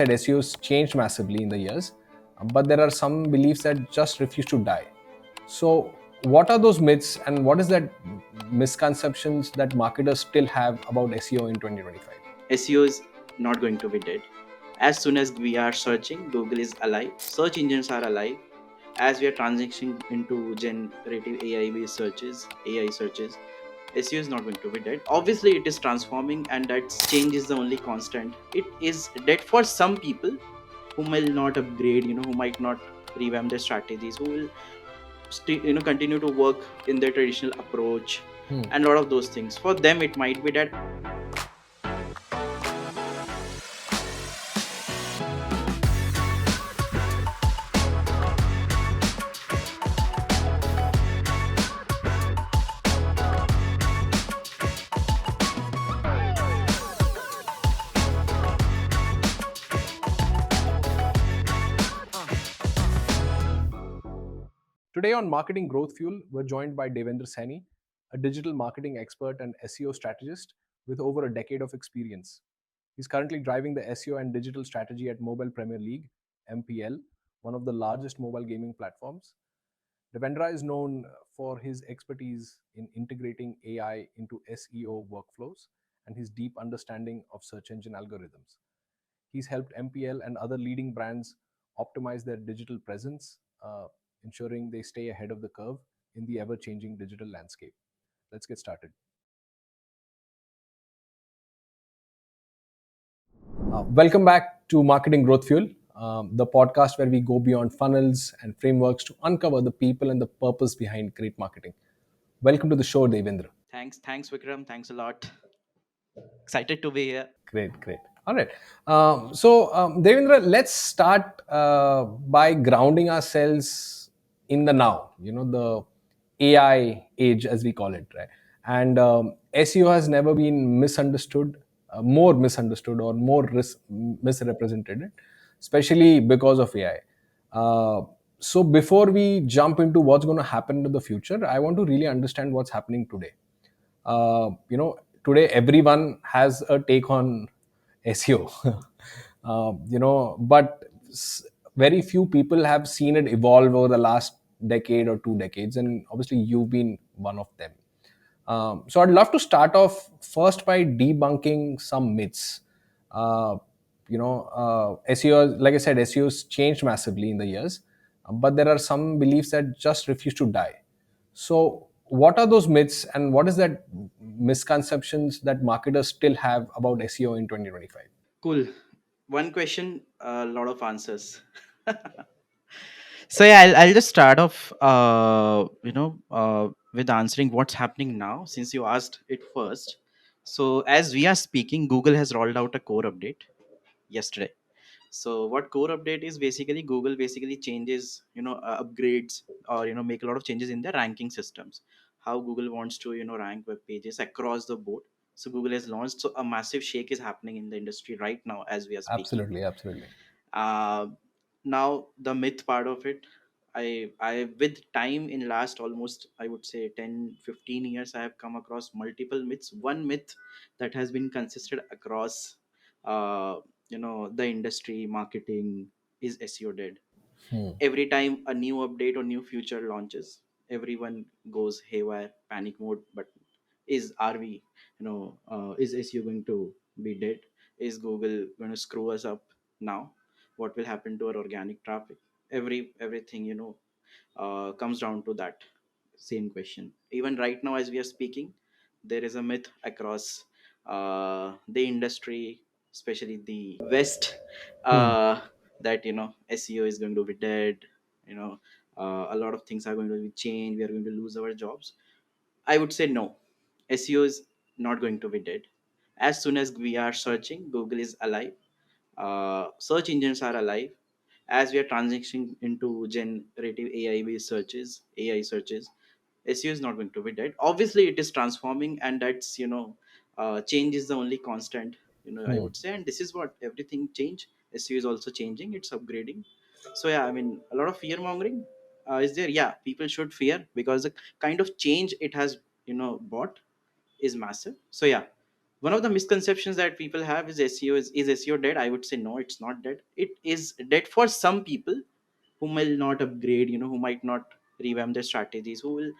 Said SEO's changed massively in the years, but there are some beliefs that just refuse to die. So, what are those myths, and what is that misconceptions that marketers still have about SEO in 2025? SEO is not going to be dead. As soon as we are searching, Google is alive. Search engines are alive. As we are transitioning into generative AI based searches, AI searches, SEO is not going to be dead. Obviously, it is transforming, and that change is the only constant. It is dead for some people who will not upgrade, who might not revamp their strategies, who will continue to work in their traditional approach, Hmm. and a lot of those things. For them, it might be dead. Today on Marketing Growth Fuel, we're joined by Devendra Saini, a digital marketing expert and SEO strategist with over a decade of experience. He's currently driving the SEO and digital strategy at Mobile Premier League, MPL, one of the largest mobile gaming platforms. Devendra is known for his expertise in integrating AI into SEO workflows and his deep understanding of search engine algorithms. He's helped MPL and other leading brands optimize their digital presence, ensuring they stay ahead of the curve in the ever changing digital landscape. Let's get started. Welcome back to Marketing Growth Fuel, the podcast where we go beyond funnels and frameworks to uncover the people and the purpose behind great marketing. Welcome to the show, Devendra. Thanks, Vikram. Thanks a lot. Excited to be here. Great, great. All right. Devendra, let's start by grounding ourselves in the now, the AI age, as we call it, right? And SEO has never been misunderstood, more misunderstood, or more misrepresented, especially because of AI. So, before we jump into what's going to happen in the future, I want to really understand what's happening today. Today everyone has a take on SEO. But very few people have seen it evolve over the last decade or 2 decades, and obviously you've been one of them. So I'd love to start off first by debunking some myths. SEO, like I said, SEO's changed massively in the years, but there are some beliefs that just refuse to die. So, what are those myths, and what is that misconceptions that marketers still have about SEO in 2025? Cool. One question, a lot of answers. So yeah, I'll just start off, with answering what's happening now, since you asked it first. So as we are speaking, Google has rolled out a core update yesterday. So what core update is, basically Google basically changes, upgrades, or make a lot of changes in their ranking systems. How Google wants to rank web pages across the board. So Google has launched. So a massive shake is happening in the industry right now as we are speaking. Absolutely, absolutely. uh, Now the myth part of it, I with time, in last almost, I would say, 10-15 years, I have come across multiple myths. One myth that has been consistent across the industry marketing is SEO dead. Hmm. Every time a new update or new feature launches, everyone goes haywire, panic mode. But is are we is SEO going to be dead? Is Google going to screw us up now? What will happen to our organic traffic? Everything comes down to that same question. Even right now as we are speaking, there is a myth across the industry, especially the West, Hmm. uh, that SEO is going to be dead. you know a lot of things are going to be changed. We are going to lose our jobs. I would say no. SEO is not going to be dead. As soon as we are searching, Google is alive. Search engines are alive. As we are transitioning into generative AI based searches, AI searches, SEO is not going to be dead. Obviously, it is transforming, and that's change is the only constant. I Hmm. would say, and this is what everything change. SEO is also changing. It's upgrading. So yeah, I mean, a lot of fear mongering is there. Yeah, people should fear, because the kind of change it has bought is massive. So yeah, One of the misconceptions that people have is SEO is SEO dead? I would say no, it's not dead. It is dead for some people who will not upgrade, who might not revamp their strategies, who will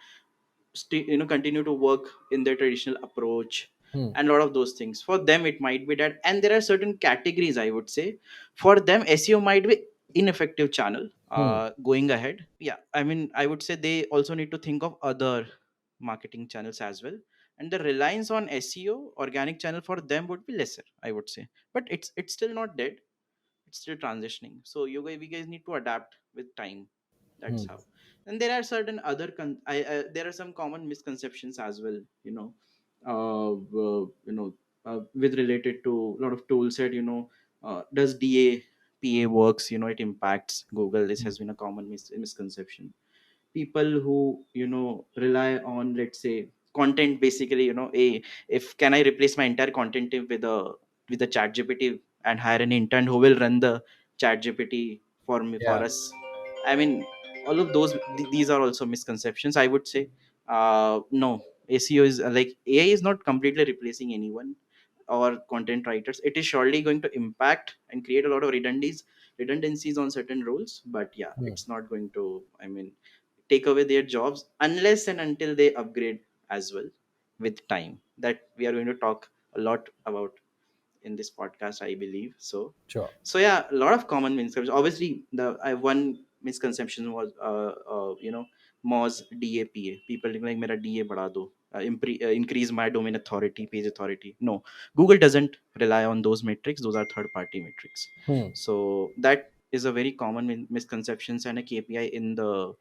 continue to work in their traditional approach, Hmm. and a lot of those things. For them it might be that, and there are certain categories, I would say, for them SEO might be ineffective channel Hmm. going ahead. Yeah, I mean, I would say they also need to think of other marketing channels as well, and the reliance on SEO organic channel for them would be lesser, I would say. But it's still not dead, it's still transitioning. So we guys need to adapt with time. That's Hmm. how. And there are certain other there are some common misconceptions as well, with related to a lot of tool set, does DAPA works, it impacts Google. This has been a common misconception. People who rely on, let's say, content, basically, if can I replace my entire content team with a chat gpt and hire an intern who will run the chat gpt for me, for Yeah. us. I mean, all of those, these are also misconceptions, I would say. No, SEO is like AI is not completely replacing anyone or content writers. It is surely going to impact and create a lot of redundancies on certain roles, but yeah, Hmm. it's not going to, I mean, take away their jobs unless and until they upgrade as well with time. That we are going to talk a lot about in this podcast, I believe. So Sure. yeah, a lot of common misconceptions. Obviously, one misconception was Moz DAPA. People think like mera DA बढ़ा दो, increase my domain authority, page authority. No, Google doesn't rely on those metrics. Those are third party metrics. Hmm. So that is a very common misconceptions and a KPI in the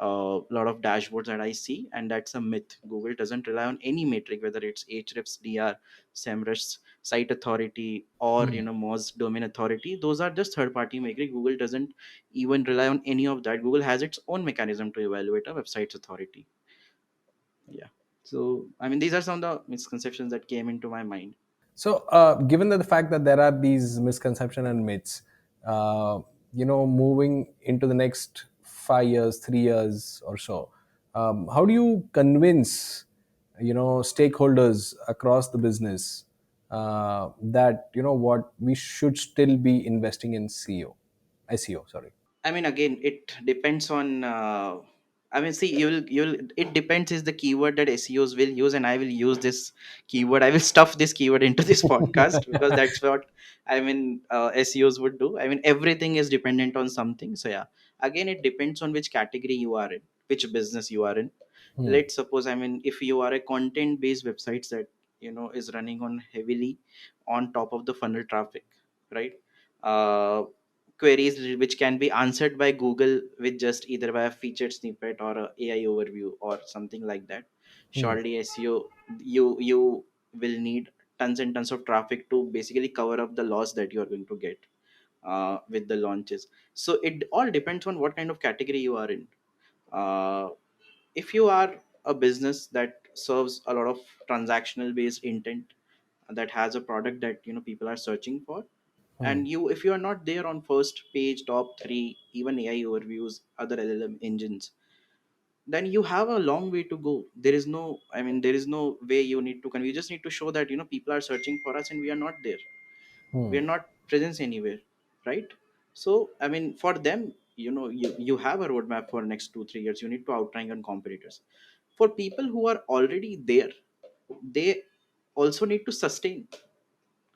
lot of dashboards that I see, and that's a myth. Google doesn't rely on any metric, whether it's Ahrefs, DR, SEMrush, site authority, or Hmm. Moz domain authority. Those are just third party metric. Google doesn't even rely on any of that. Google has its own mechanism to evaluate a website's authority. Yeah. So I mean, these are some of the misconceptions that came into my mind. So, given that the fact that there are these misconceptions and myths, uh, moving into the next 5 years, 3 years or so, how do you convince, stakeholders across the business that what we should still be investing in SEO? Sorry. I mean, again, it depends on. I mean, see, you'll. It depends is the keyword that SEOs will use, and I will use this keyword. I will stuff this keyword into this podcast because that's what I mean. SEOs would do. I mean, everything is dependent on something. So yeah, again, it depends on which category you are in, which business you are in. Hmm. Let's suppose, I mean, if you are a content based websites that is running on heavily on top of the funnel traffic, right? Queries which can be answered by Google with just either by a featured snippet or a AI overview or something like that. Hmm. Surely SEO, you will need tons and tons of traffic to basically cover up the loss that you are going to get with the launches. So it all depends on what kind of category you are in. uh, if you are a business that serves a lot of transactional based intent, that has a product that people are searching for, Hmm. and you, if you are not there on first page, top 3, even AI overviews, other LLM engines, then you have a long way to go. There is no, I mean, there is no way you need to you just need to show that people are searching for us and we are not there, we Hmm. are not presence anywhere, right? So I mean, for them, you have a roadmap for next 2 3 years. You need to outrank on competitors. For people who are already there, they also need to sustain,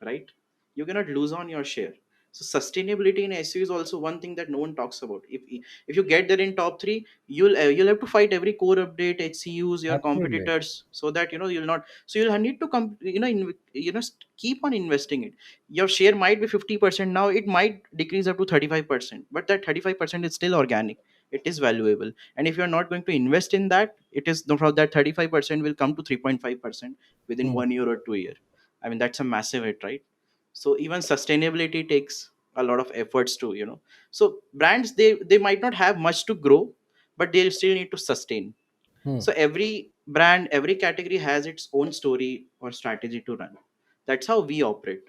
right? You cannot lose on your share. So sustainability in SEO is also one thing that no one talks about. If you get there in top 3, you'll have to fight every core update, HCUs, your Absolutely. competitors, so that you'll not. So you'll need to come, keep on investing it. Your share might be 50% now, it might decrease up to 35%, but that 35% is still organic. It is valuable, and if you're not going to invest in that, it is no from that 35% will come to 3.5% within Hmm. 1 year or 2 year. I mean, that's a massive hit, right? So even sustainability takes a lot of efforts to, so brands, they might not have much to grow, but they still need to sustain. Hmm. So every brand, every category has its own story or strategy to run. That's how we operate.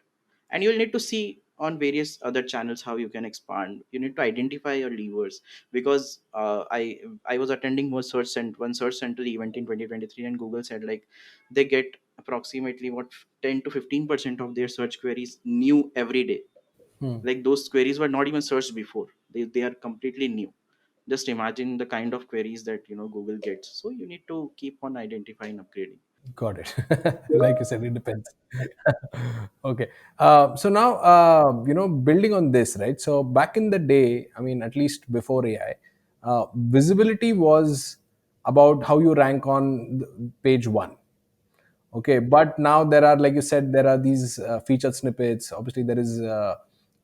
And you'll need to see on various other channels how you can expand. You need to identify your levers, because I was attending one search center event in 2023, and Google said like they get approximately what 10 to 15% of their search queries new every day. Hmm. Like those queries were not even searched before, they are completely new. Just imagine the kind of queries that Google gets. So you need to keep on identifying, upgrading. Got it. Like you said, it depends. Okay. So now, building on this, right? So back in the day, I mean, at least before AI, visibility was about how you rank on page one. Okay, but now there are, like you said, there are these featured snippets. Obviously, there is,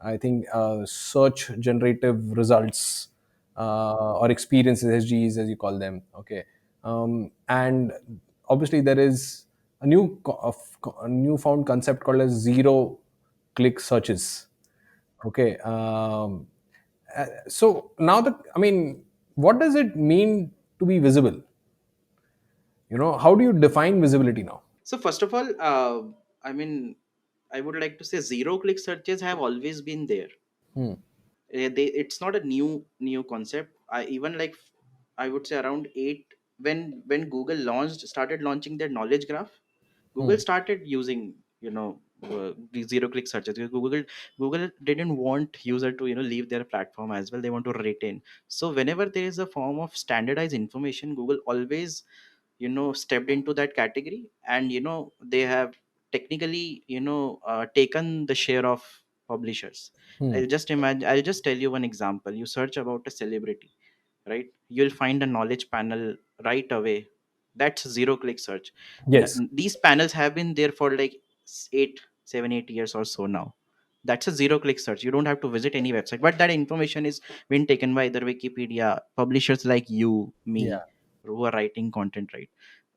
I think, search generative results or experiences, SGEs as you call them. Okay, and obviously there is a newfound concept called as zero click searches. Okay, so now I mean, what does it mean to be visible? How do you define visibility now? So first of all, I mean, I would like to say zero click searches have always been there. Hmm. It's not a new concept. I even like, I would say around 8, when Google launched started launching their knowledge graph. Google Hmm. started using the zero click searches. Because Google didn't want user to leave their platform as well. They want to retain. So whenever there is a form of standardized information, Google always stepped into that category, and they have technically taken the share of publishers. Hmm. I'll just tell you one example. You search about a celebrity, right? You'll find a knowledge panel right away. That's zero click search. Yes. These panels have been there for like 8 7 8 years or so now. That's a zero click search. You don't have to visit any website, but that information is been taken by either Wikipedia, publishers like you, me, Yeah. who are writing content, right?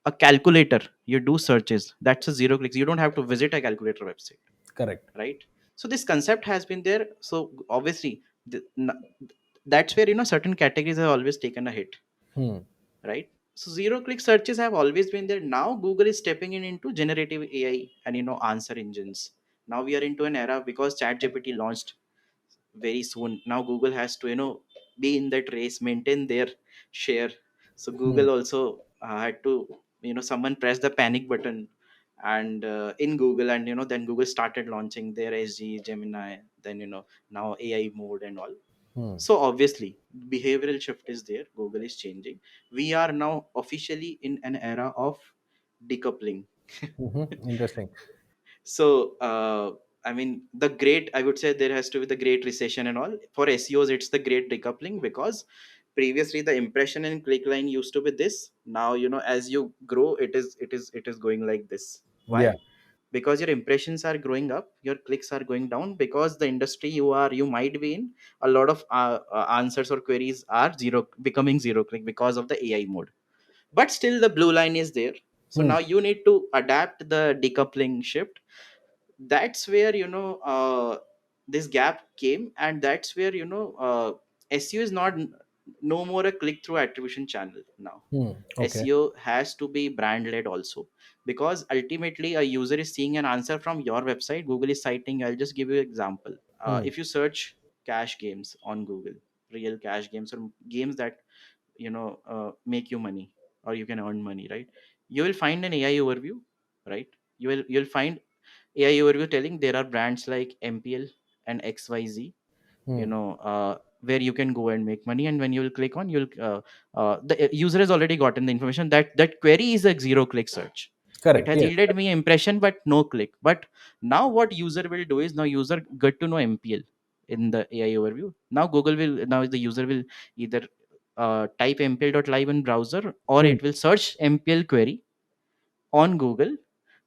A calculator, you do searches, that's a zero clicks. You don't have to visit a calculator website, Correct. right? So this concept has been there. So obviously that's where certain categories have always taken a hit, Hmm. right? So zero click searches have always been there. Now Google is stepping in into generative AI and answer engines. Now we are into an era because chat gpt launched very soon. Now Google has to be in that race, maintain their share. So Hmm. Google also had to, someone press the panic button, and in Google, and then Google started launching their SG Gemini, then now AI mode and all. Hmm. So obviously behavioral shift is there. Google is changing. We are now officially in an era of decoupling. Interesting. So I mean, the great, I would say there has to be the great recession and all. For SEOs, it's the great decoupling, because previously the impression and click line used to be this. Now as you grow, it is going like this. Yeah. Why? Because your impressions are growing up, your clicks are going down, because the industry you might be in, a lot of answers or queries are becoming zero click because of the AI mode. But still the blue line is there. So Hmm. now you need to adapt the decoupling shift. That's where this gap came, and that's where SEO is not no more a click through attribution channel now. Hmm. Okay. SEO has to be brand led also, because ultimately a user is seeing an answer from your website. Google is citing, I'll just give you an example. Hmm. If you search cash games on Google, real cash games or games that make you money, or you can earn money, right? You will find an AI overview, right? You'll find AI overview telling there are brands like MPL and XYZ, Hmm. where you can go and make money. And when you will click on, the user has already gotten the information that that query is a zero click search. It Correct. has Yes. yielded me impression, but no click. But now what user will do is, now user get to know MPL in the AI overview. Now the user will either type mpl.live in browser, or Hmm. it will search MPL query on Google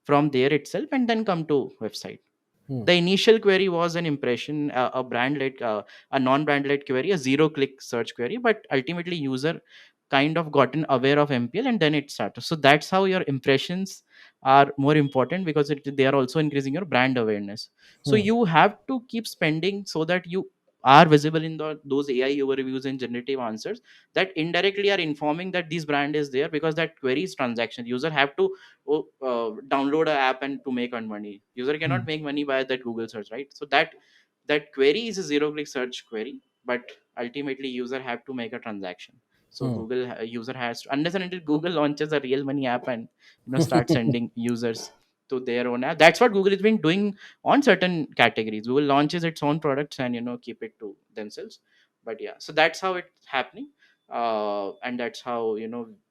from there itself, and then come to website. Hmm. The initial query was an impression, a brand led, a non brand led query, a zero click search query, but ultimately user kind of gotten aware of MPL, and then it started. So that's how your impressions are more important, because they are also increasing your brand awareness. So Hmm. you have to keep spending so that you are visible in those AI overviews and generative answers, that indirectly are informing that this brand is there, because that query is transaction. User have to download a app and to make earn money. User Hmm. cannot make money by that Google search, right? So that query is a zero click search query, but ultimately user have to make a transaction. So Hmm. Google user has to, unless and until Google launches a real money app and start sending users. to their own app. That's what Google has been doing on certain categories. Google launches its own products and keep it to themselves. But yeah, so that's how it's happening. And that's how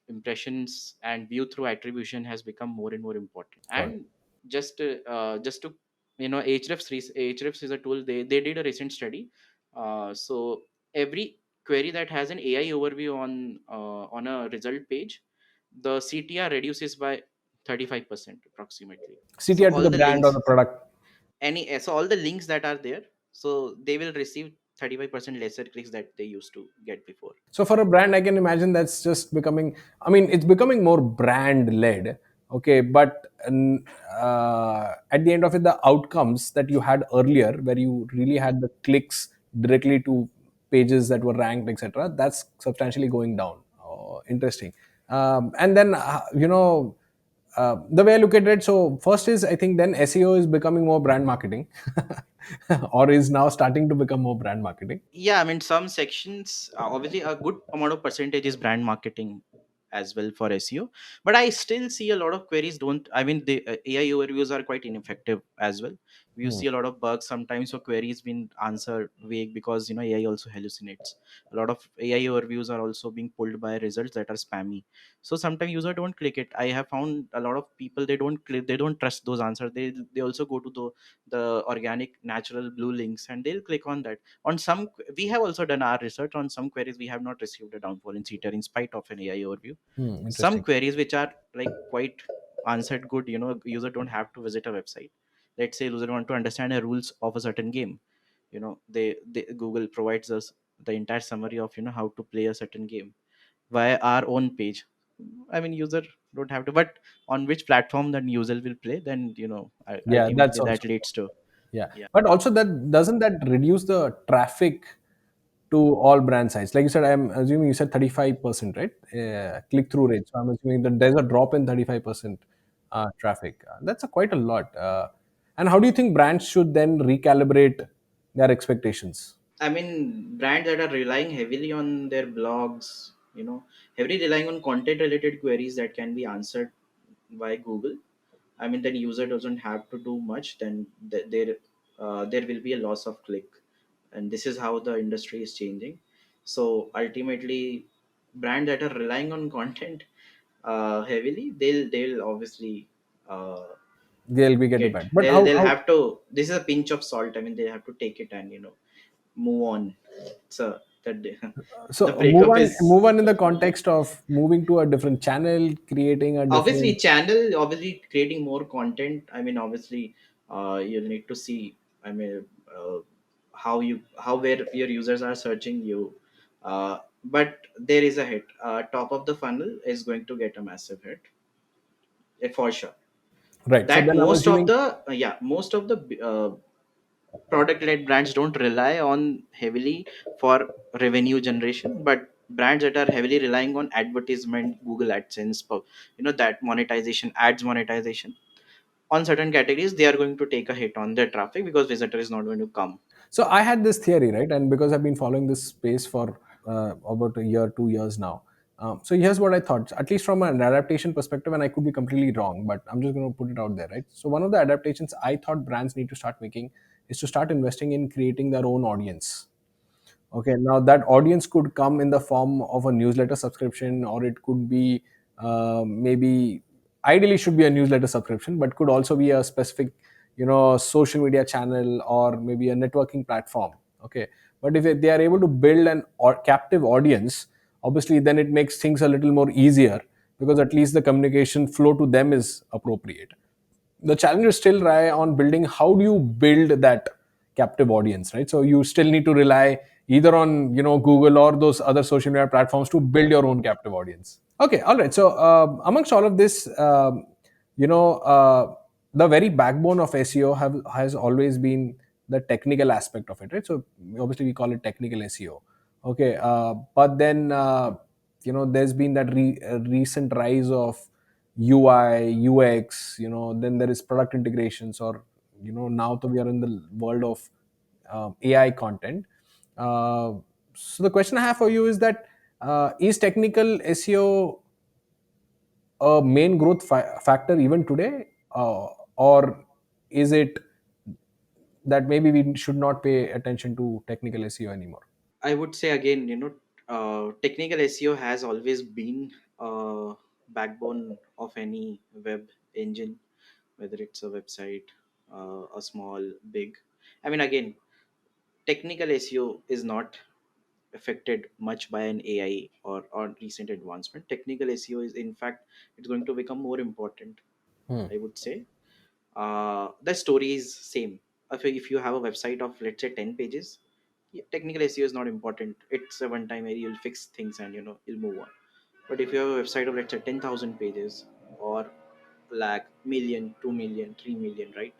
impressions and view through attribution has become more and more important. Got it. And just to Ahrefs is a tool. They did a recent study. So every query that has an AI overview on a result page, the CTR reduces by 35% approximately. So CTR to all the the brand or links, the product. so all the links that are there, so they will receive 35% lesser clicks that they used to get before. So for a brand, I can imagine that's just becoming. I mean, it's becoming more brand led. Okay, but at the end of it, the outcomes that you had earlier, where you really had the clicks directly to pages that were ranked, etc., that's substantially going down. Oh, interesting. And then the way I look at it, so first is I think then SEO is becoming more brand marketing, or is now starting to become more brand marketing. Yeah, I mean, some sections, obviously a good amount of percentage is brand marketing as well for SEO. But I still see a lot of queries don't, I mean, the AI overviews are quite ineffective as well. You Hmm. see a lot of bugs sometimes, so queries being answered vague because AI also hallucinates. A lot of AI overviews are also being pulled by results that are spammy. So sometimes user don't click it. I have found a lot of people, they don't click, they don't trust those answers. They also go to the organic natural blue links and they'll click on that. On some, we have also done our research on some queries. We have not received a downfall in CTR in spite of an AI overview. Hmm, Some interesting. queries which are like quite answered good, user don't have to visit a website. Let's say user want to understand the rules of a certain game. They Google provides us the entire summary of how to play a certain game via our own page. I mean, user don't have to, but on which platform that user will play, then Yeah, that's ultimately that also. leads to. Yeah, Yeah. but also that doesn't that reduce the traffic to all brand sites? Like you said, I'm assuming you said 35%, right? Click through rate. So I'm assuming that there's a drop in 35% traffic. That's quite a lot. And how do you think brands should then recalibrate their expectations? I mean, brands that are relying heavily on their blogs, heavily relying on content related queries that can be answered by Google. I mean, then user doesn't have to do much. Then there will be a loss of click, and this is how the industry is changing. So ultimately, brands that are relying on content heavily, they'll obviously uh, They'll be getting get bad. But they'll how, they'll how have to. This is a pinch of salt. I mean, they have to take it and move on. So that the so breakup is move on in the context of moving to a different channel, creating a obviously different. channel, obviously creating more content. I mean, obviously you'll need to see, I mean, how where your users are searching you. But there is a hit. Top of the funnel is going to get a massive hit, for sure. Right. So That then I'm most of assuming. the most of the product led brands don't rely on heavily for revenue generation, but brands that are heavily relying on advertisement, Google AdSense, that monetization, ads monetization on certain categories, they are going to take a hit on their traffic because visitor is not going to come. So I had this theory, right? And because I've been following this space for about a year, 2 years now. So here's what I thought, at least from an adaptation perspective, and I could be completely wrong, but I'm just going to put it out there, right? So one of the adaptations I thought brands need to start making is to start investing in creating their own audience. Okay, now that audience could come in the form of a newsletter subscription, or it could be maybe ideally should be a newsletter subscription, but could also be a specific, social media channel or maybe a networking platform. Okay, but if they are able to build an or captive audience, obviously then it makes things a little more easier because at least the communication flow to them is appropriate. The challenge is still rely on building. How do you build that captive audience, right? So you still need to rely either on Google or those other social media platforms to build your own captive audience. Okay, all right. So amongst all of this, you know, the very backbone of SEO has always been the technical aspect of it, right? So obviously we call it technical SEO. Okay, but then there's been that recent rise of UI, UX. Then there is product integrations, or now that we are in the world of AI content. Uh, so the question I have for you is that is technical SEO a main growth factor even today, or is it that maybe we should not pay attention to technical SEO anymore? I would say again, technical SEO has always been a backbone of any web engine, whether it's a website, a small, big. I mean, again, technical SEO is not affected much by an AI or recent advancement. Technical SEO is, in fact, it's going to become more important, Hmm. I would say. The story is same. If you have a website of, let's say, 10 pages, yeah, technical SEO is not important. It's a one time area, you'll fix things and you'll move on. But if you have a website of, let's say, 10,000 pages, or lakh, million, 2 million, 3 million, right?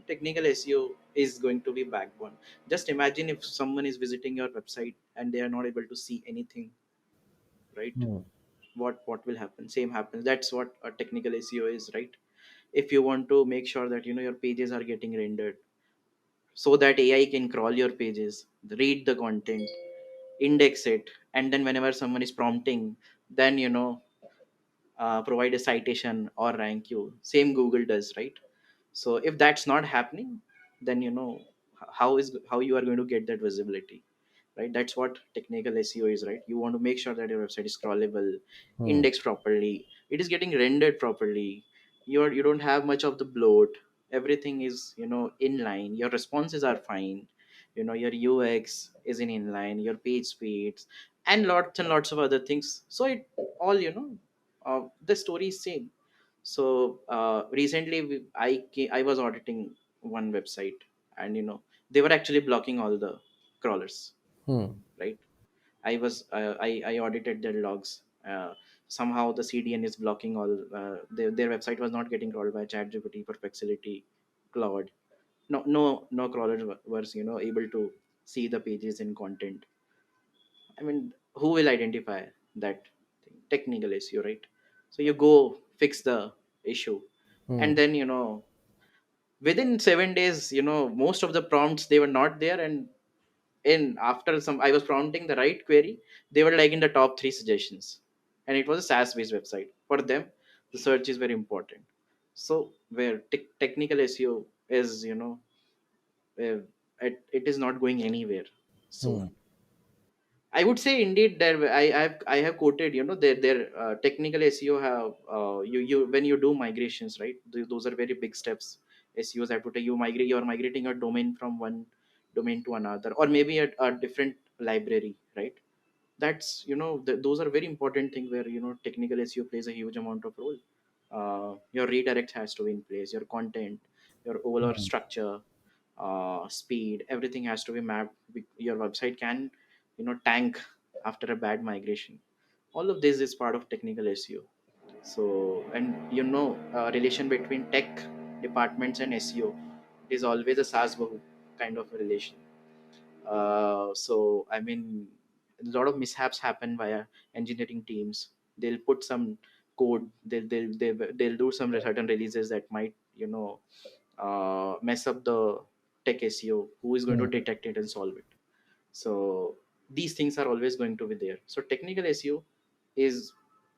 Technical SEO is going to be backbone. Just imagine if someone is visiting your website and they are not able to see anything, right? Hmm. What will happen? Same happens. That's what a technical SEO is, right? If you want to make sure that your pages are getting rendered so that AI can crawl your pages, read the content, index it, and then whenever someone is prompting, then provide a citation or rank you. Same Google does, right? So if that's not happening, then how you are going to get that visibility, right? That's what technical SEO is, right? You want to make sure that your website is crawlable, Hmm. indexed properly, it is getting rendered properly, you don't have much of the bloat, everything is in line, your responses are fine, your UX is in inline, your page speeds, and lots of other things. So it all the story is same. So recently I was auditing one website, and they were actually blocking all the crawlers, Hmm. right? I audited their logs. Somehow the CDN is blocking all. Their website was not getting crawled by ChatGPT, Perplexity, Claude. No crawlers was able to see the pages and content. I mean, who will identify that thing? Technical issue, right? So you go fix the issue, Hmm. and then within 7 days, most of the prompts they were not there, and in after some I was prompting the right query, they were like in the top three suggestions, and it was a SaaS based website. For them, the search is very important. So where technical SEO is, uh, it is not going anywhere Hmm. soon. I would say indeed there I have quoted their technical SEO have you when you do migrations, right? Those are very big steps. SEOs have to take you're migrating your domain from one domain to another, or maybe a different library, right? That's those are very important thing where technical SEO plays a huge amount of role. Your redirect has to be in place, your content, your overall Hmm. structure, speed, everything has to be mapped. Your website can tank after a bad migration. All of this is part of technical SEO. So, and relation between tech departments and SEO is always a sas bahu kind of a relation. So I mean, a lot of mishaps happen via engineering teams. They'll put some code, they'll do some certain releases that might mess up the tech SEO. Who is going to Hmm. detect it and solve it? So these things are always going to be there. So technical SEO is,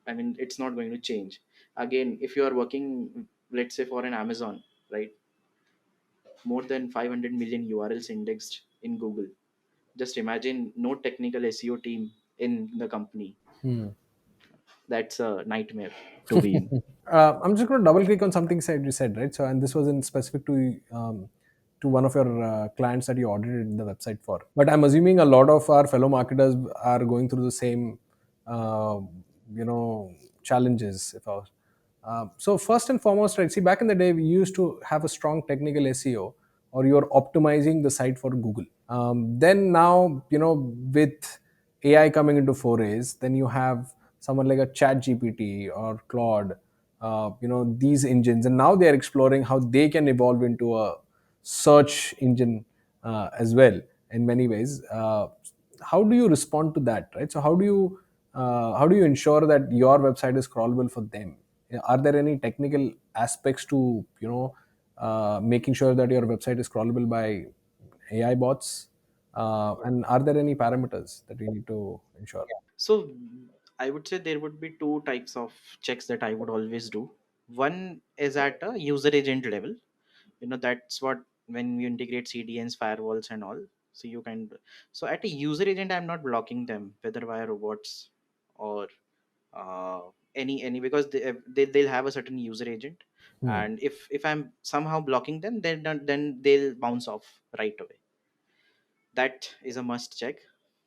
I mean, it's not going to change. Again, if you are working, let's say, for an Amazon, right? More than 500 million URLs indexed in Google. Just imagine no technical SEO team in the company. Hmm. That's a nightmare to be in. I'm just going to double click on something said you said, right? So, and this was in specific to one of your clients that you audited the website for. But I'm assuming a lot of our fellow marketers are going through the same, uh, you know, challenges. If I was, so first and foremost, right? See, back in the day, we used to have a strong technical SEO, or you're optimizing the site for Google. Then now, with AI coming into forays, then you have someone like a Chat GPT or Claude, these engines, and now they are exploring how they can evolve into a search engine as well in many ways. How do you respond to that, right? So how do you ensure that your website is crawlable for them? Are there any technical aspects to making sure that your website is crawlable by AI bots? And are there any parameters that we need to ensure? So I would say there would be two types of checks that I would always do. One is at a user agent level. That's what, when you integrate CDNs, firewalls, and all. So you can, so at a user agent, I'm not blocking them, whether via robots or uh, any, because they'll have a certain user agent. Hmm. And if I'm somehow blocking them, then they'll bounce off right away. That is a must check.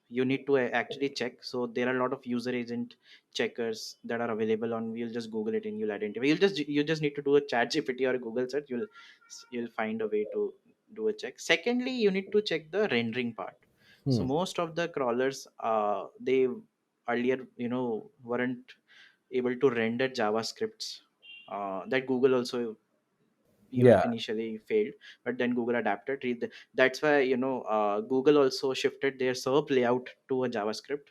You need to actually check. So there are a lot of user agent checkers that are available on, you'll just google it and you'll identify. You just need to do a chat GPT or a Google search. You'll find a way to do a check. Secondly, you need to check the rendering part. So Hmm. most of the crawlers, they earlier, weren't able to render JavaScripts, that Google also Yeah. initially failed, but then Google adapted. That's why, Google also shifted their SERP layout to a JavaScript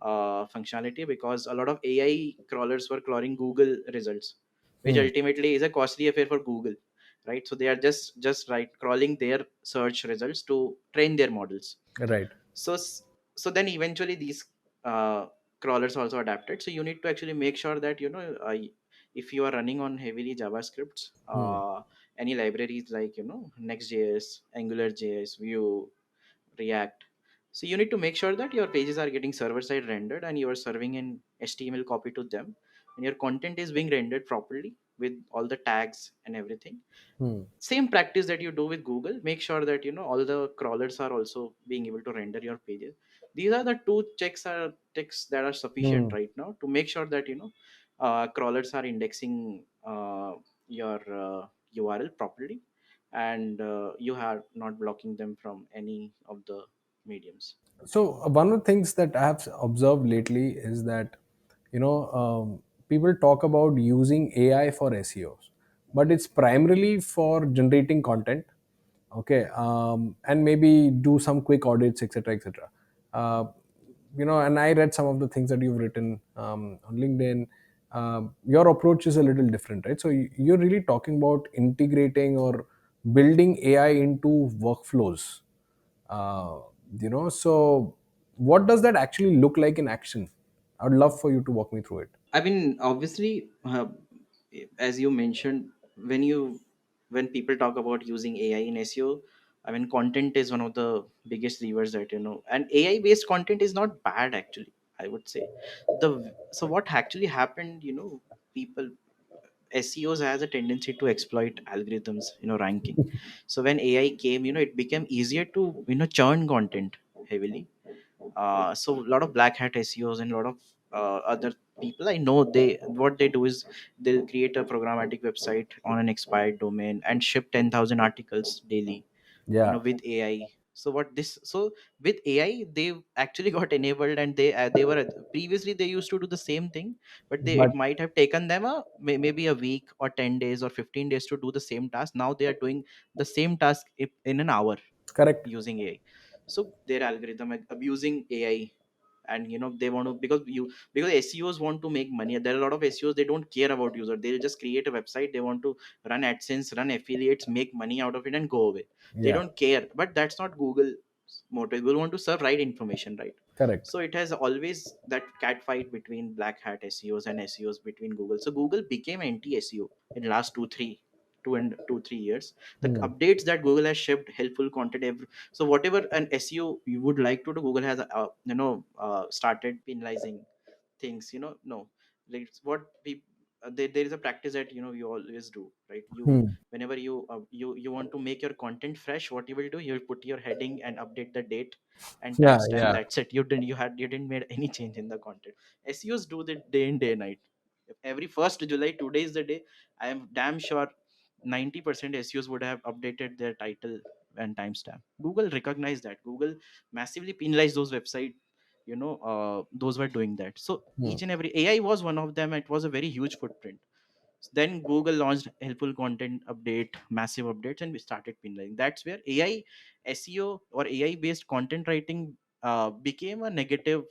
functionality, because a lot of AI crawlers were crawling Google results, which Hmm. ultimately is a costly affair for Google, right? So they are just right crawling their search results to train their models. Right. so s- so then eventually these uh, crawlers also adapted. So you need to actually make sure that, if you are running on heavily JavaScripts, Hmm. any libraries like, Next.js, AngularJS, Vue, React. So you need to make sure that your pages are getting server side rendered and you are serving an HTML copy to them, and your content is being rendered properly with all the tags and everything. Hmm. Same practice that you do with Google, make sure that, all the crawlers are also being able to render your pages. These are the two checks that are sufficient Hmm. right now to make sure that, crawlers are indexing your URL properly, and you are not blocking them from any of the mediums. So one of the things that I have observed lately is that, people talk about using AI for SEOs, but it's primarily for generating content. Okay, and maybe do some quick audits, etc., etc. Uh, and I read some of the things that you've written on LinkedIn. Your approach is a little different, right? So you're really talking about integrating or building AI into workflows. uh, so what does that actually look like in action? I would love for you to walk me through it. I mean, obviously, as you mentioned, when people talk about using AI in SEO, I mean, content is one of the biggest levers that, and AI based content is not bad actually. I would say, so what actually happened, people, SEOs has a tendency to exploit algorithms, ranking. So when AI came, it became easier to, churn content heavily. So a lot of black hat SEOs and a lot of other people I know, they what they do is they'll create a programmatic website on an expired domain and ship 10,000 articles daily, Yeah. with AI. So with AI, they actually got enabled, and they were previously they used to do the same thing, but But it might have taken them maybe a week or 10 days or 15 days to do the same task. Now they are doing the same task in an hour correct. using AI. So their algorithm abusing AI, and they want to, because SEOs want to make money. There are a lot of SEOs, they don't care about user. They'll just create a website, they want to run AdSense, run affiliates, make money out of it, and go away. They Yeah. don't care. But that's not Google motto. Google want to serve right information, right? Correct. So it has always that cat fight between black hat SEOs and SEOs between Google. So Google became anti SEO in last 2 3 years. The Hmm. updates that Google has shipped, helpful content so whatever an SEO you would like to do, Google has started penalizing things. No, like it's what people, there is a practice that, you always do, right? Hmm. Whenever you want to make your content fresh, what you will do, you will put your heading and update the date and Yeah. timestamp. Yeah. That's it. You didn't made any change in the content. SEOs do that day in day night. Every 1st July, today is the day. I am damn sure 90% SEOs would have updated their title and timestamp. Google recognized that. Google massively penalized those websites, those were doing that. So Hmm. each and every, AI was one of them. It was a very huge footprint. Then Google launched helpful content update, massive updates, and we started penalizing. That's where AI SEO or AI based content writing became a negative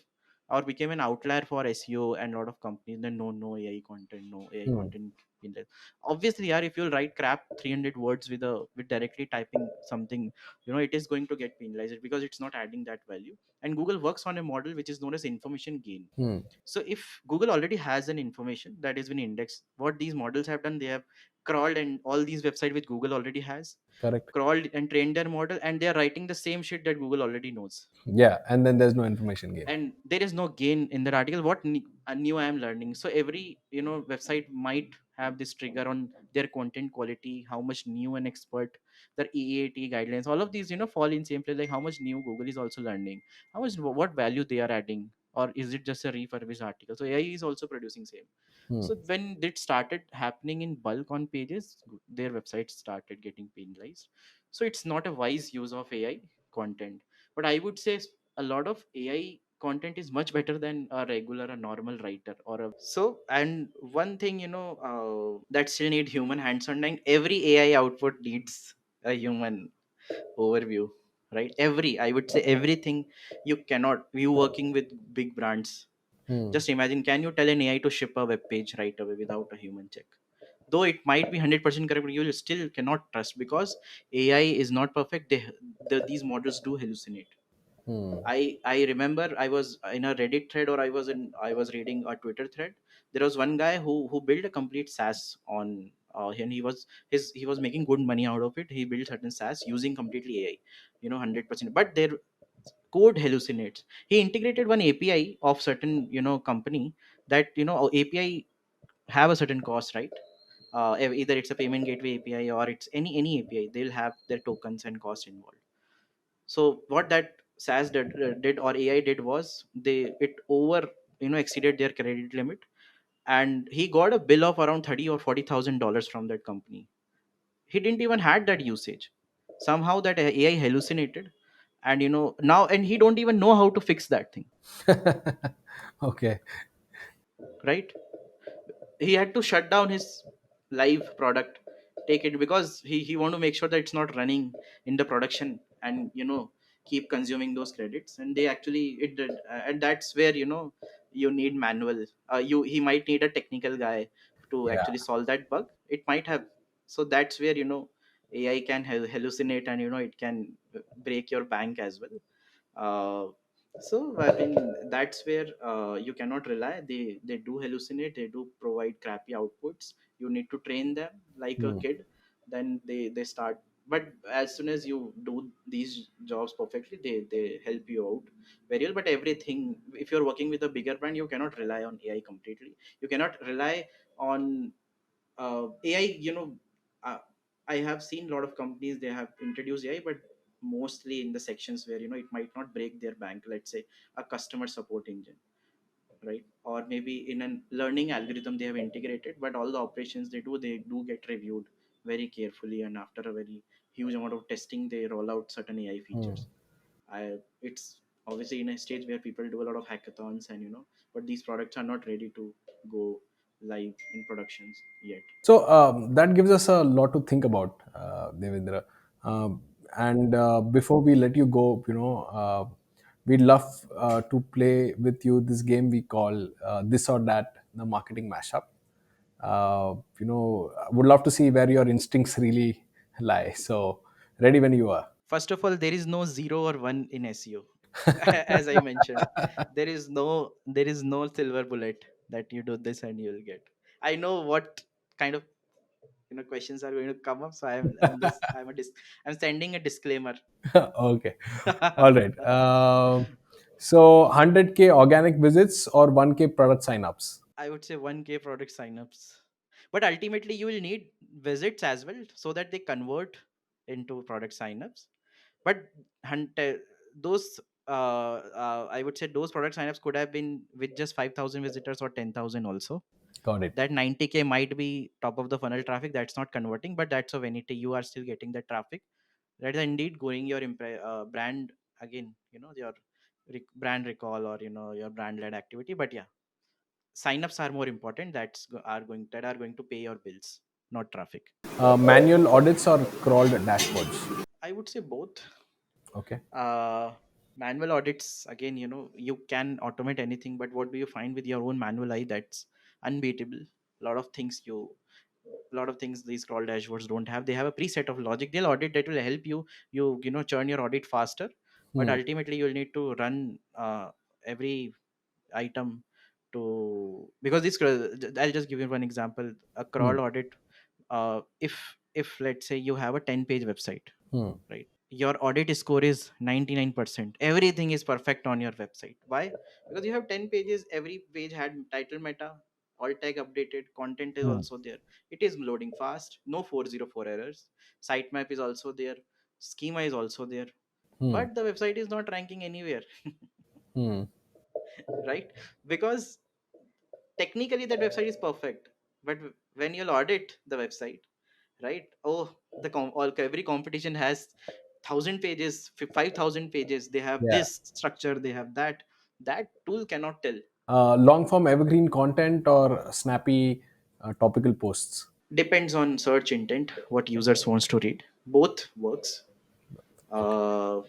or became an outlier for SEO, and a lot of companies then no AI content, no AI Hmm. content in there. Obviously, yeah, if you'll write crap 300 words with directly typing something, it is going to get penalized because it's not adding that value. And Google works on a model which is known as information gain. Hmm. So if Google already has an information that has been indexed, what these models have done, they have crawled and all these websites which Google already has, Correct. crawled and trained their model, and they are writing the same shit that Google already knows. Yeah, and then there's no information gain. And there is no gain in that article. What new I am learning? So every website might have this trigger on their content quality, how much new and expert, their EAT guidelines, all of these fall in same place, like how much new Google is also learning, how much, what value they are adding, or is it just a refurbished article? So AI is also producing same. Hmm. So when it started happening in bulk on pages, their websites started getting penalized. So it's not a wise use of AI content. But I would say a lot of AI content is much better than a regular, a normal writer or a. So, and one thing that still need human hands on, and every AI output needs a human overview, right? I would say everything. You working with big brands, Hmm. just imagine, can you tell an AI to ship a web page right away without a human check? Though it might be 100% correct, but you still cannot trust because AI is not perfect. These models do hallucinate. Hmm. I remember I was in a Reddit thread, or I was reading a Twitter thread. There was one guy who built a complete SaaS on, and he was making good money out of it. He built certain SaaS using completely AI, 100%. But their code hallucinates. He integrated one API of certain company, that API have a certain cost, right? Either it's a payment gateway API or it's any API, they'll have their tokens and cost involved. So what that SaaS did or AI did was, they it over exceeded their credit limit, and he got a bill of around 30 or $40,000 from that company. He didn't even had that usage. Somehow that AI hallucinated, and now, and he don't even know how to fix that thing, Okay. right? He had to shut down his live product, take it, because he want to make sure that it's not running in the production, and keep consuming those credits. And they actually it did, and that's where you need manual, you he might need a technical guy to Yeah. actually solve that bug. It might have. So that's where AI can hallucinate, and it can break your bank as well. uh, so I mean, that's where you cannot rely. They do hallucinate. They do provide crappy outputs. You need to train them like a Hmm. kid. Then they start. But as soon as you do these jobs perfectly, they help you out very well. But everything, if you're working with a bigger brand, you cannot rely on AI completely. You cannot rely on AI. Uh, I have seen a lot of companies, they have introduced AI, but mostly in the sections where it might not break their bank. Let's say a customer support engine, right? Or maybe in a learning algorithm they have integrated, but all the operations they do get reviewed very carefully, and after a very huge amount of testing, they roll out certain AI Hmm. features. It's obviously in a stage where people do a lot of hackathons, and but these products are not ready to go live in productions yet. So that gives us a lot to think about, Devendra. And before we let you go, we'd love to play with you this game we call This or That, the marketing mashup. Would love to see where your instincts really lie. So, ready when you are. First of all, there is no zero or one in SEO. As I mentioned, there is no silver bullet that you do this and you'll get. I know what kind of questions are going to come up, so I'm sending a disclaimer. Okay. All right. So 100K organic visits or 1K product signups? I would say 1K product signups. But ultimately, you will need visits as well so that they convert into product signups. But those, I would say those product signups could have been with just 5,000 visitors or 10,000 also. Got it. That 90K might be top of the funnel traffic that's not converting, but that's a vanity. You are still getting the traffic. That is indeed going your brand again, your brand recall, or your brand led activity. But yeah, signups are more important. That are going to pay your bills, not traffic. Manual audits or crawled dashboards? I would say both. Okay. uh Manual audits, again, you can automate anything, but what do you find with your own manual eye? That's unbeatable. A lot of things these crawl dashboards don't have. They have a preset of logic. They'll audit that will help you churn your audit faster, but Hmm. ultimately you'll need to run every item to, because I'll just give you one example. A Hmm. crawl audit, if let's say you have a 10-page website, Hmm. right? Your audit score is 99%, everything is perfect on your website. Why? Because you have 10 pages, every page had title, meta, alt tag updated, content is Hmm. also there, it is loading fast, no 404 errors, sitemap is also there, schema is also there, Hmm. but the website is not ranking anywhere. Hmm. Right? Because technically that website is perfect, but when you'll audit the website, right? Oh, every competition has 1,000 pages, 5,000 pages, they have Yeah. this structure, they have that. That tool cannot tell. Long form evergreen content or snappy topical posts. Depends on search intent, what users wants to read. Both works. Okay. uh,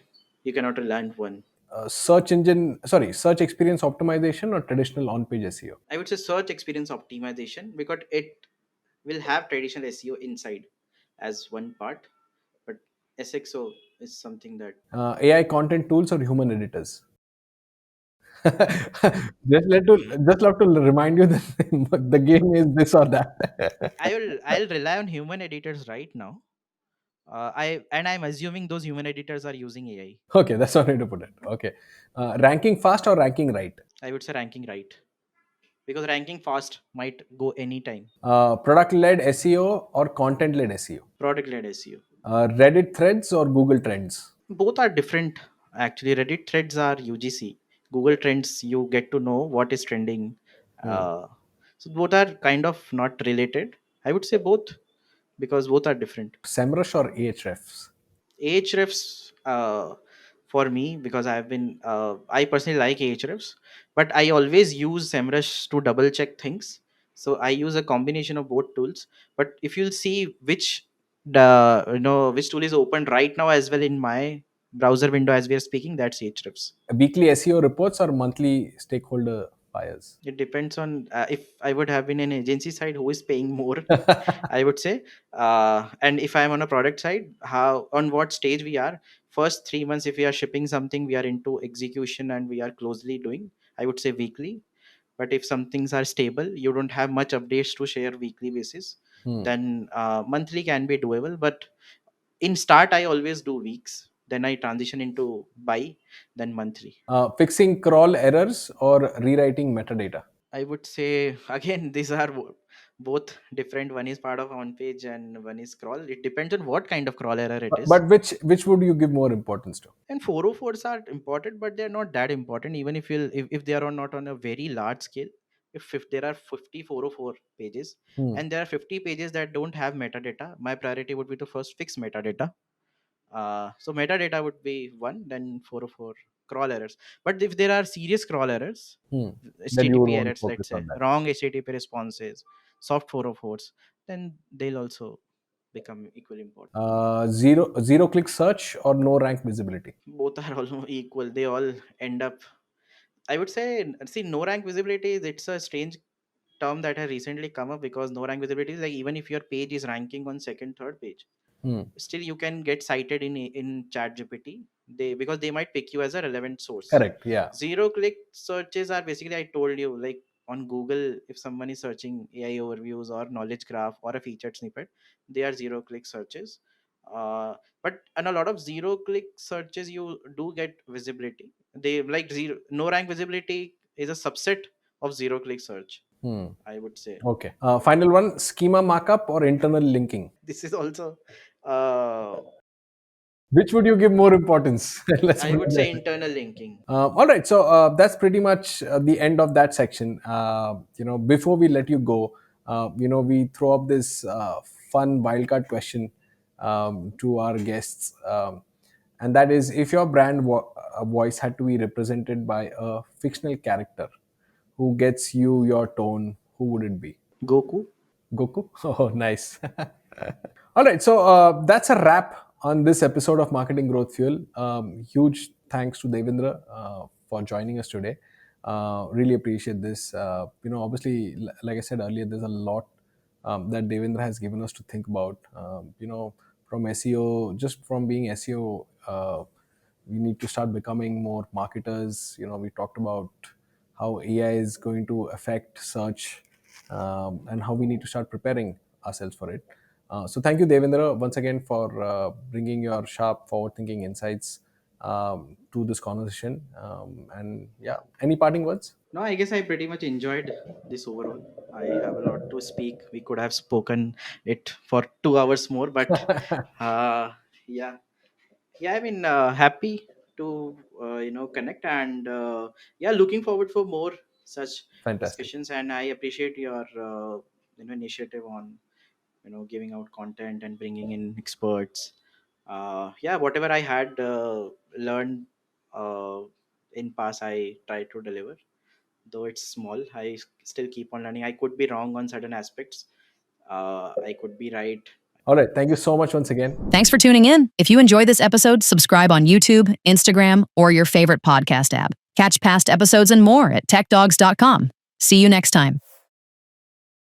you cannot rely on one. Search experience optimization or traditional on page SEO. I would say search experience optimization, because it will have traditional SEO inside as one part, but SXO is something that AI content tools or human editors. Just love to remind you that the game is this or that. I'll rely on human editors right now. I'm assuming those human editors are using AI. Okay, that's one way to put it. Okay, ranking fast or ranking right. I would say ranking right, because ranking fast might go anytime. Product led SEO or content led SEO. Product led SEO. Reddit threads or Google trends. Both are different. Actually, Reddit threads are UGC. Google trends, you get to know what is trending. Hmm. Uh, so both are kind of not related. I would say both, because both are different. SEMrush or Ahrefs. Ahrefs, for me, because I personally like Ahrefs, but I always use SEMrush to double check things. So I use a combination of both tools. But if you'll see which tool is open right now as well in my browser window as we are speaking, that's Ahrefs. Weekly SEO reports or monthly stakeholder fires. It depends on, if I would have been an agency side who is paying more, I would say. And if I'm on a product side, how on what stage we are. First 3 months, if we are shipping something, we are into execution and we are closely doing. I would say weekly. But if some things are stable, you don't have much updates to share weekly basis, Hmm. then monthly can be doable. But in start, I always do weeks. Then I transition into buy, then monthly. Fixing crawl errors or rewriting metadata. I would say again, these are both different. One is part of on page and one is crawl. It depends on what kind of crawl error it is. But which would you give more importance to? And 404s are important, but they're not that important. Even if they are not on a very large scale. If there are 50 404 pages Hmm. and there are 50 pages that don't have metadata, my priority would be to first fix metadata. So metadata would be one, then 404 crawl errors. But if there are serious crawl errors, Hmm. Then you would HTTP want to errors, focus let's say on that. wrong HTTP responses, soft 404s, then they'll also become equally important. Zero click search or no rank visibility. Both are almost equal. They all end up. I would say, see, no rank visibility. It's a strange term that has recently come up, because no rank visibility is like, even if your page is ranking on second, third page, Hmm. still you can get cited in chat gpt, because they might pick you as a relevant source. Correct. Yeah. Zero click searches are basically, I told you, like on Google, if someone is searching AI overviews or knowledge graph or a featured snippet, they are zero click searches. But and a lot of zero click searches, you do get visibility. They like zero no rank visibility is a subset of zero click search, Hmm. I would say. Okay. Final one: schema markup or internal linking. This is also, uh, Which would you give more importance? Let's I put would it say that way. internal linking. All right, so that's pretty much the end of that section. Before we let you go, we throw up this fun wildcard question to our guests, and that is, if your voice had to be represented by a fictional character who gets you your tone, who would it be? Goku. Goku? Oh, nice. All right, so that's a wrap on this episode of Marketing Growth Fuel. Huge thanks to Devendra for joining us today. Really appreciate this. Obviously, like I said earlier, there's a lot that Devendra has given us to think about. From SEO, just from being SEO, we need to start becoming more marketers. We talked about how AI is going to affect search, and how we need to start preparing ourselves for it. So thank you, Devendra, once again for bringing your sharp, forward-thinking insights to this conversation. And yeah, any parting words? No, I guess I pretty much enjoyed this overall. I have a lot to speak. We could have spoken it for 2 hours more, but uh, yeah, yeah. I mean, happy to connect, and yeah, looking forward for more such Fantastic. discussions. And I appreciate your initiative on giving out content and bringing in experts. Yeah, whatever I had learned uh, in past, I try to deliver. Though it's small, I still keep on learning. I could be wrong on certain aspects. I could be right. All right. Thank you so much once again. Thanks for tuning in. If you enjoyed this episode, subscribe on YouTube, Instagram, or your favorite podcast app. Catch past episodes and more at techdogs.com. See you next time.